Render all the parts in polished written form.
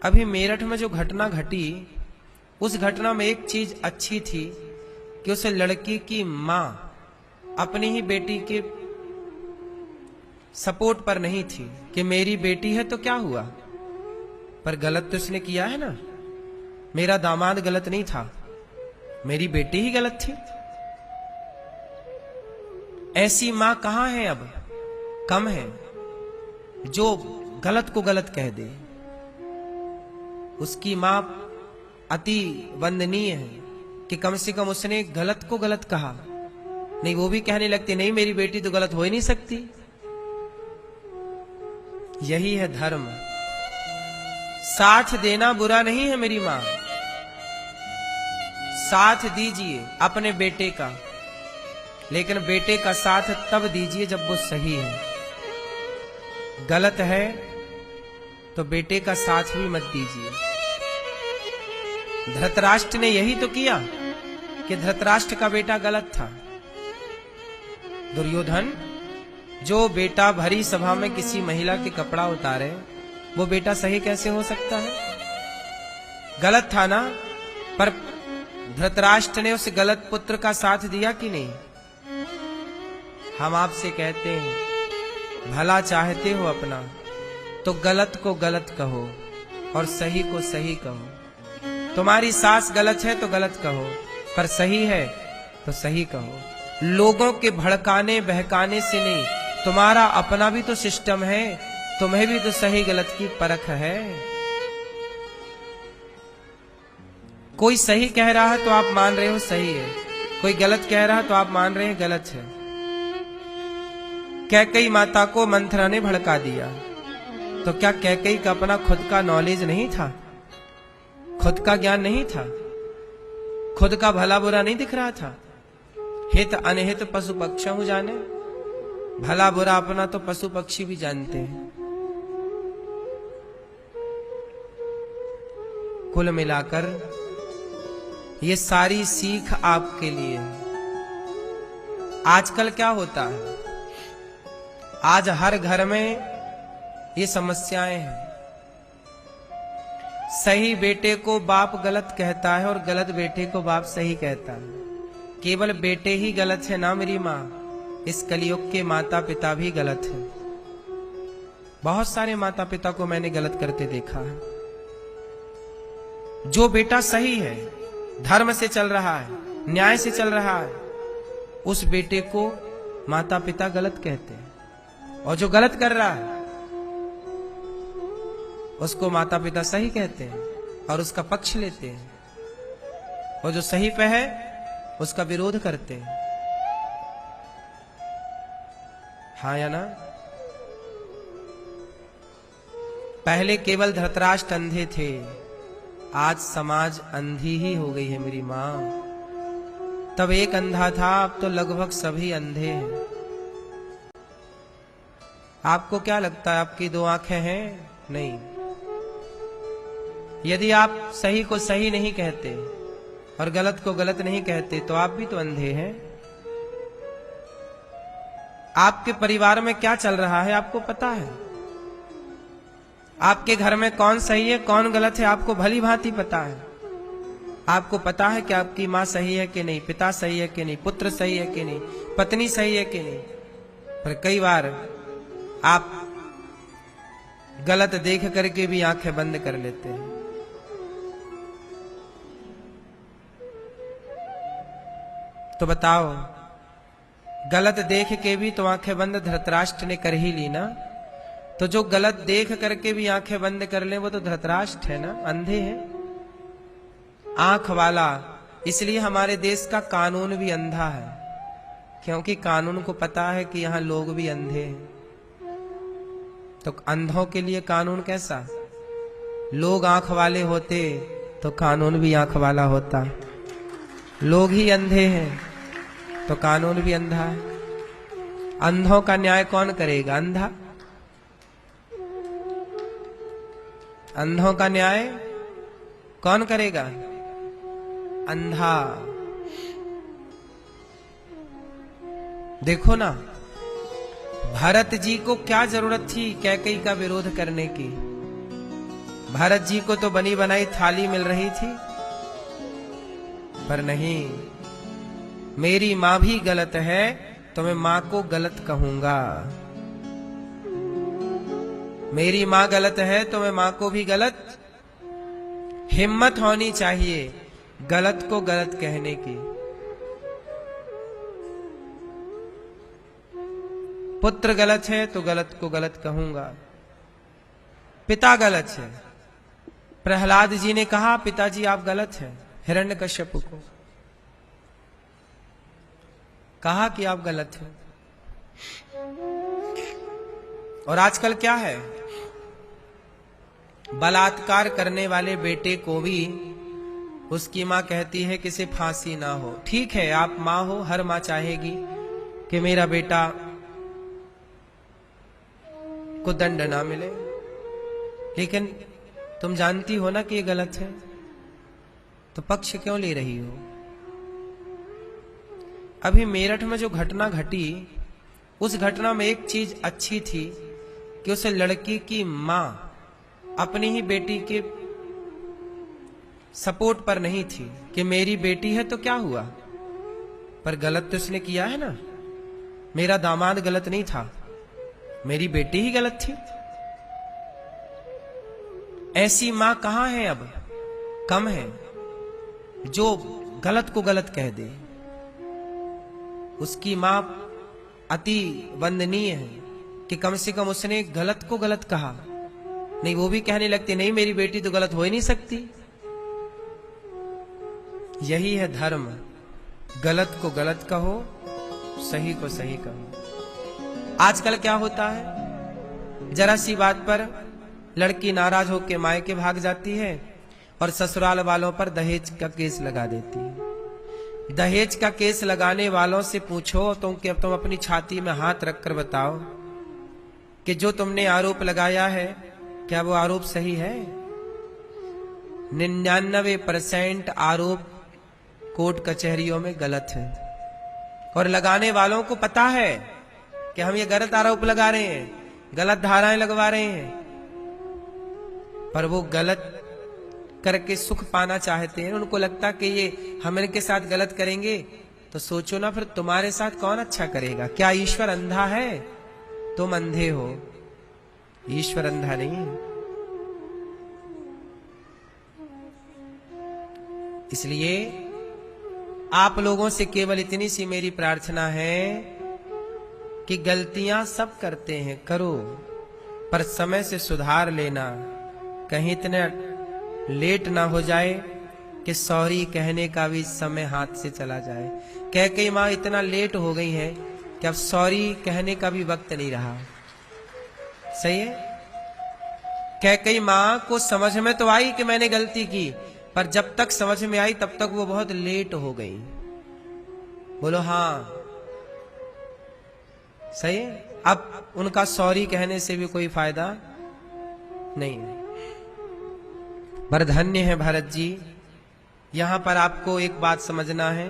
अभी मेरठ में जो घटना घटी, उस घटना में एक चीज अच्छी थी कि उस लड़की की मां अपनी ही बेटी के सपोर्ट पर नहीं थी कि मेरी बेटी है तो क्या हुआ, पर गलत तो इसने किया है ना। मेरा दामाद गलत नहीं था, मेरी बेटी ही गलत थी। ऐसी मां कहां है अब, कम है, जो गलत को गलत कह दे। उसकी मां अति वंदनीय है कि कम से कम उसने गलत को गलत कहा। नहीं, वो भी कहने लगती नहीं मेरी बेटी तो गलत हो ही नहीं सकती। यही है धर्म। साथ देना बुरा नहीं है मेरी मां, साथ दीजिए अपने बेटे का, लेकिन बेटे का साथ तब दीजिए जब वो सही है। गलत है तो बेटे का साथ भी मत दीजिए। धृतराष्ट्र ने यही तो किया कि धृतराष्ट्र का बेटा गलत था। दुर्योधन, जो बेटा भरी सभा में किसी महिला के कपड़ा उतारे, वो बेटा सही कैसे हो सकता है? गलत था ना। पर धृतराष्ट्र ने उस गलत पुत्र का साथ दिया कि नहीं? हम आपसे कहते हैं, भला चाहते हो अपना तो गलत को गलत कहो और सही को सही कहो। तुम्हारी सास गलत है तो गलत कहो, पर सही है तो सही कहो। लोगों के भड़काने बहकाने से नहीं, तुम्हारा अपना भी तो सिस्टम है, तुम्हें भी तो सही गलत की परख है। कोई सही कह रहा है तो आप मान रहे हो सही है, कोई गलत कह रहा है तो आप मान रहे हैं गलत है। कैकेयी माता को मंथरा ने भड़का दिया, तो क्या कैकेयी का अपना खुद का नॉलेज नहीं था, खुद का ज्ञान नहीं था, खुद का भला बुरा नहीं दिख रहा था? हित अनहित पशु पक्षी जाने, भला बुरा अपना तो पशु पक्षी भी जानते हैं। कुल मिलाकर ये सारी सीख आपके लिए है। आजकल क्या होता है, आज हर घर में ये समस्याएं हैं। सही बेटे को बाप गलत कहता है और गलत बेटे को बाप सही कहता है। केवल बेटे ही गलत है ना मेरी माँ, इस कलयुग के माता पिता भी गलत हैं। बहुत सारे माता पिता को मैंने गलत करते देखा है। जो बेटा सही है, धर्म से चल रहा है, न्याय से चल रहा है, उस बेटे को माता पिता गलत कहते हैं, और जो गलत कर रहा है उसको माता पिता सही कहते हैं और उसका पक्ष लेते हैं, और जो सही पे है उसका विरोध करते हैं। हाँ या ना? पहले केवल धृतराष्ट्र अंधे थे, आज समाज अंधी ही हो गई है मेरी मां। तब एक अंधा था, अब तो लगभग सभी अंधे हैं। आपको क्या लगता है आपकी दो आंखें हैं? नहीं। यदि आप सही को सही नहीं कहते और गलत को गलत नहीं कहते तो आप भी तो अंधे हैं। आपके परिवार में क्या चल रहा है आपको पता है? आपके घर में कौन सही है कौन गलत है आपको भली भांति पता है। आपको पता है कि आपकी मां सही है कि नहीं, पिता सही है कि नहीं, पुत्र सही है कि नहीं, पत्नी सही है कि नहीं। पर कई बार आप गलत देख करके भी आंखें बंद कर लेते हैं। तो बताओ, गलत देख के भी तो आंखें बंद धृतराष्ट्र ने कर ही ली ना। तो जो गलत देख करके भी आंखें बंद कर ले वो तो धृतराष्ट्र है ना, अंधे हैं आंख वाला। इसलिए हमारे देश का कानून भी अंधा है, क्योंकि कानून को पता है कि यहां लोग भी अंधे हैं। तो अंधों के लिए कानून कैसा? लोग आंख वाले होते तो कानून भी आंख वाला होता। लोग ही अंधे हैं तो कानून भी अंधा है। अंधों का न्याय कौन करेगा? अंधा। अंधों का न्याय कौन करेगा? अंधा। देखो ना, भरत जी को क्या जरूरत थी कैकेयी का विरोध करने की? भरत जी को तो बनी बनाई थाली मिल रही थी, पर नहीं, मेरी मां भी गलत है तो मैं मां को गलत कहूंगा। मेरी मां गलत है तो मैं मां को भी गलत। हिम्मत होनी चाहिए गलत को गलत कहने की। पुत्र गलत है तो गलत को गलत कहूंगा। पिता गलत है, प्रहलाद जी ने कहा पिताजी आप गलत हैं। हिरण्यकश्यप को कहा कि आप गलत हैं। और आजकल क्या है, बलात्कार करने वाले बेटे को भी उसकी मां कहती है कि इसे फांसी ना हो। ठीक है, आप मां हो, हर मां चाहेगी कि मेरा बेटा को दंड ना मिले, लेकिन तुम जानती हो ना कि ये गलत है, तो पक्ष क्यों ले रही हो? अभी मेरठ में जो घटना घटी, उस घटना में एक चीज अच्छी थी कि उस लड़की की मां अपनी ही बेटी के सपोर्ट पर नहीं थी कि मेरी बेटी है तो क्या हुआ, पर गलत तो उसने किया है ना। मेरा दामाद गलत नहीं था, मेरी बेटी ही गलत थी। ऐसी मां कहां है अब? कम है जो गलत को गलत कह दे। उसकी मां अति वंदनीय है कि कम से कम उसने गलत को गलत कहा। नहीं, वो भी कहने लगती नहीं मेरी बेटी तो गलत हो ही नहीं सकती। यही है धर्म, गलत को गलत कहो, सही को सही कहो। आजकल क्या होता है, जरा सी बात पर लड़की नाराज होकर मायके भाग जाती है और ससुराल वालों पर दहेज का केस लगा देती है। दहेज का केस लगाने वालों से पूछो तुम अपनी छाती में हाथ रखकर बताओ कि जो तुमने आरोप लगाया है क्या वो आरोप सही है? 99% आरोप कोर्ट कचहरियों में गलत है और लगाने वालों को पता है कि हम ये गलत आरोप लगा रहे हैं, गलत धाराएं लगवा रहे हैं, पर वो गलत करके सुख पाना चाहते हैं। उनको लगता कि ये हम इनके साथ गलत करेंगे तो सोचो ना फिर तुम्हारे साथ कौन अच्छा करेगा। क्या ईश्वर अंधा है? तुम अंधे हो, ईश्वर अंधा नहीं है। इसलिए आप लोगों से केवल इतनी सी मेरी प्रार्थना है कि गलतियां सब करते हैं, करो, पर समय से सुधार लेना। कहीं इतना लेट ना हो जाए कि सॉरी कहने का भी समय हाथ से चला जाए। कई माँ इतना लेट हो गई है कि अब सॉरी कहने का भी वक्त नहीं रहा। सही है, कई माँ को समझ में तो आई कि मैंने गलती की, पर जब तक समझ में आई तब तक वो बहुत लेट हो गई। बोलो हाँ, सही है। अब उनका सॉरी कहने से भी कोई फायदा नहीं है। पर धन्य है भरत जी, यहां पर आपको एक बात समझना है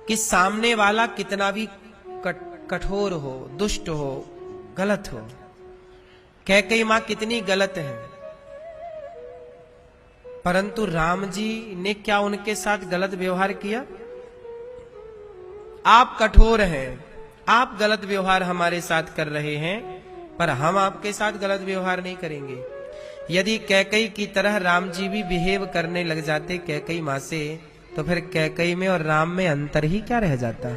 कि सामने वाला कितना भी कठोर हो, दुष्ट हो, गलत हो, कई मां कितनी गलत है, परंतु राम जी ने क्या उनके साथ गलत व्यवहार किया? आप कठोर हैं, आप गलत व्यवहार हमारे साथ कर रहे हैं, पर हम आपके साथ गलत व्यवहार नहीं करेंगे। यदि कैकई की तरह राम जी भी बिहेव करने लग जाते कैकई मां से, तो फिर कैकई में और राम में अंतर ही क्या रह जाता?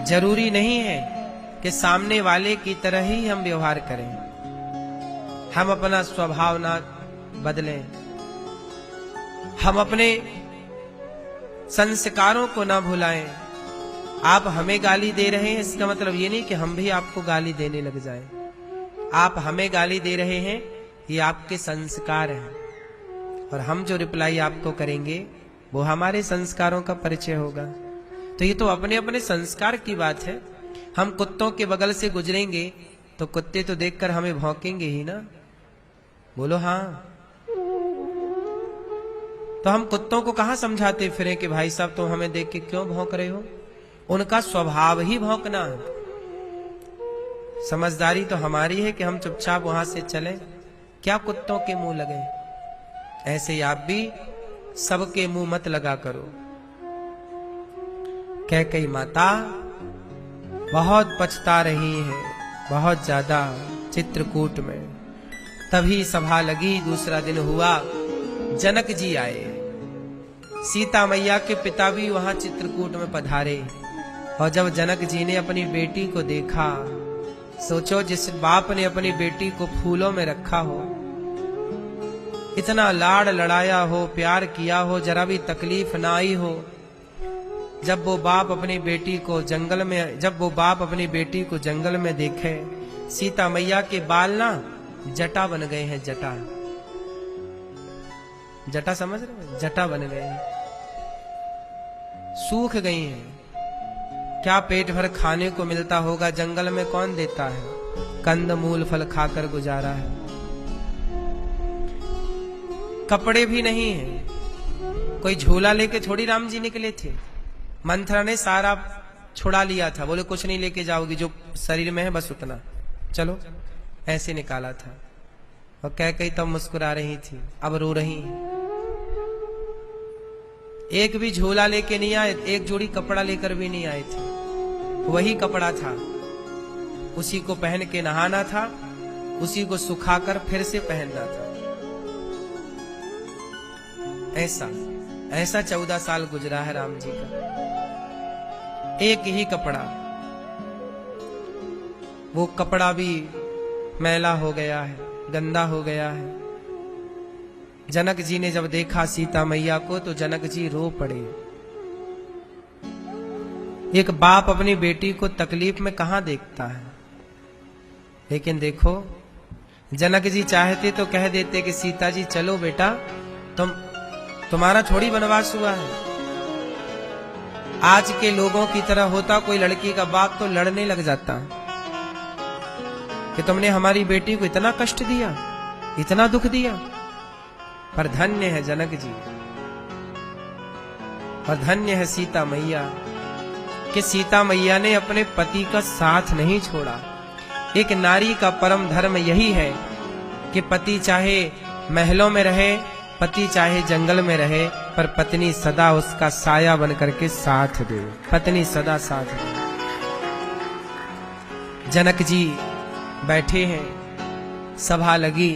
जरूरी नहीं है कि सामने वाले की तरह ही हम व्यवहार करें। हम अपना स्वभाव ना बदलें, हम अपने संस्कारों को ना भुलाएं। आप हमें गाली दे रहे हैं, इसका मतलब ये नहीं कि हम भी आपको गाली देने लग जाएं। आप हमें गाली दे रहे हैं, ये आपके संस्कार हैं, और हम जो रिप्लाई आपको करेंगे वो हमारे संस्कारों का परिचय होगा। तो ये तो अपने अपने संस्कार की बात है। हम कुत्तों के बगल से गुजरेंगे तो कुत्ते तो देखकर हमें भौंकेंगे ही ना। बोलो हाँ। तो हम कुत्तों को कहां समझाते फिरें कि भाई साहब तुम हमें देख के क्यों भौंक रहे हो? उनका स्वभाव ही भौंकना है। समझदारी तो हमारी है कि हम चुपचाप वहां से चलें। क्या कुत्तों के मुंह लगे, ऐसे आप भी सबके मुंह मत लगा करो। कैकेयी माता बहुत पछता रही है, बहुत ज्यादा, चित्रकूट में। तभी सभा लगी, दूसरा दिन हुआ, जनक जी आए, सीता मैया के पिता भी वहां चित्रकूट में पधारे। और जब जनक जी ने अपनी बेटी को देखा, सोचो जिस बाप ने अपनी बेटी को फूलों में रखा हो, इतना लाड़ लड़ाया हो, प्यार किया हो, जरा भी तकलीफ ना आई हो, जब वो बाप अपनी बेटी को जंगल में देखे, सीता मैया के बाल ना जटा बन गए हैं, जटा समझ रहे, जटा बन गए हैं, सूख गई हैं। क्या पेट भर खाने को मिलता होगा, जंगल में कौन देता है, कंद मूल फल खाकर गुजारा है। कपड़े भी नहीं है, कोई झोला लेके थोड़ी राम जी निकले थे, मंथरा ने सारा छुड़ा लिया था, बोले कुछ नहीं लेके जाओगी, जो शरीर में है बस उतना, चलो, ऐसे निकाला था। और कैकेयी तब मुस्कुरा रही थी, अब रो रही है। एक भी झोला लेके नहीं आए, एक जोड़ी कपड़ा लेकर भी नहीं आए थे, वही कपड़ा था, उसी को पहन के नहाना था, उसी को सुखाकर फिर से पहनना था। ऐसा 14 साल गुजरा है राम जी का, एक ही कपड़ा, वो कपड़ा भी मैला हो गया है, गंदा हो गया है। जनक जी ने जब देखा सीता मैया को तो जनक जी रो पड़े। एक बाप अपनी बेटी को तकलीफ में कहां देखता है, लेकिन देखो जनक जी चाहते तो कह देते कि सीता जी चलो बेटा, तुम्हारा थोड़ी वनवास हुआ है। आज के लोगों की तरह होता कोई लड़की का बाप तो लड़ने लग जाता कि तुमने हमारी बेटी को इतना कष्ट दिया, इतना दुख दिया। पर धन्य है जनक जी, और धन्य है सीता मैया कि सीता मैया ने अपने पति का साथ नहीं छोड़ा। एक नारी का परम धर्म यही है कि पति चाहे महलों में रहे, पति चाहे जंगल में रहे, पर पत्नी सदा उसका साया बन करके साथ दे, पत्नी सदा साथ दे। जनक जी बैठे हैं, सभा लगी,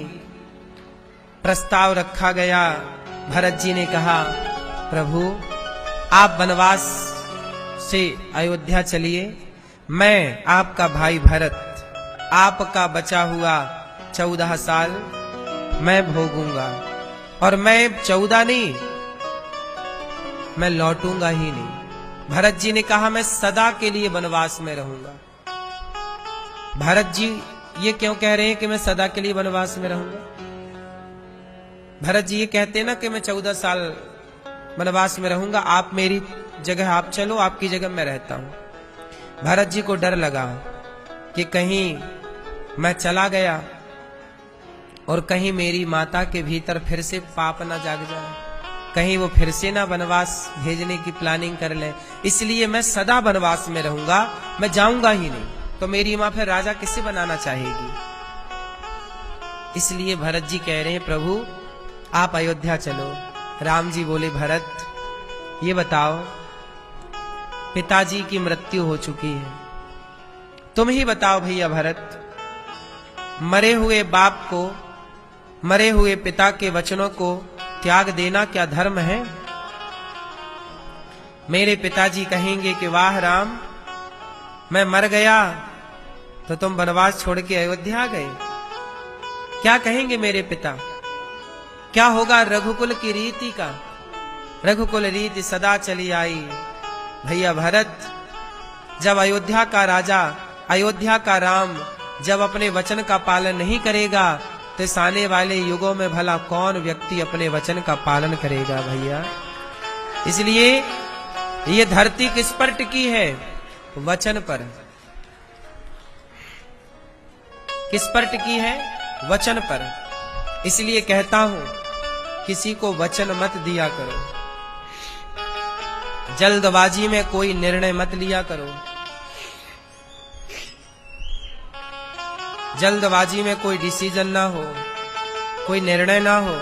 प्रस्ताव रखा गया। भरत जी ने कहा प्रभु आप वनवास से अयोध्या चलिए, मैं आपका भाई भरत आपका बचा हुआ 14 साल मैं भोगूंगा, और मैं 14 नहीं, मैं लौटूंगा ही नहीं। भरत जी ने कहा मैं सदा के लिए वनवास में रहूंगा। भरत जी ये क्यों कह रहे हैं कि मैं सदा के लिए वनवास में रहूंगा? भरत जी ये कहते हैं ना कि मैं 14 साल वनवास में रहूंगा, आप मेरी जगह आप चलो, आपकी जगह मैं रहता हूं। भरत जी को डर लगा कि कहीं मैं चला गया और कहीं मेरी माता के भीतर फिर से पाप ना जाग जाए, कहीं वो फिर से ना वनवास भेजने की प्लानिंग कर ले, इसलिए मैं सदा वनवास में रहूंगा, मैं जाऊंगा ही नहीं। तो मेरी मां फिर राजा किससे बनाना चाहेगी? इसलिए भरत जी कह रहे हैं प्रभु आप अयोध्या चलो। राम जी बोले भरत ये बताओ, पिताजी की मृत्यु हो चुकी है, तुम ही बताओ भैया भरत, मरे हुए बाप को, मरे हुए पिता के वचनों को त्याग देना क्या धर्म है? मेरे पिताजी कहेंगे कि वाह राम, मैं मर गया तो तुम वनवास छोड़ के अयोध्या आ गए। क्या कहेंगे मेरे पिता? क्या होगा रघुकुल की रीति का? रघुकुल रीति सदा चली आई। भैया भरत, जब अयोध्या का राजा, अयोध्या का राम जब अपने वचन का पालन नहीं करेगा तो इस आने वाले युगों में भला कौन व्यक्ति अपने वचन का पालन करेगा भैया? इसलिए ये धरती किस पर टिकी है? वचन पर। किस पर टिकी है? वचन पर। इसलिए कहता हूं किसी को वचन मत दिया करो, जल्दबाजी में कोई निर्णय मत लिया करो, जल्दबाजी में कोई डिसीजन ना हो। कोई निर्णय ना हो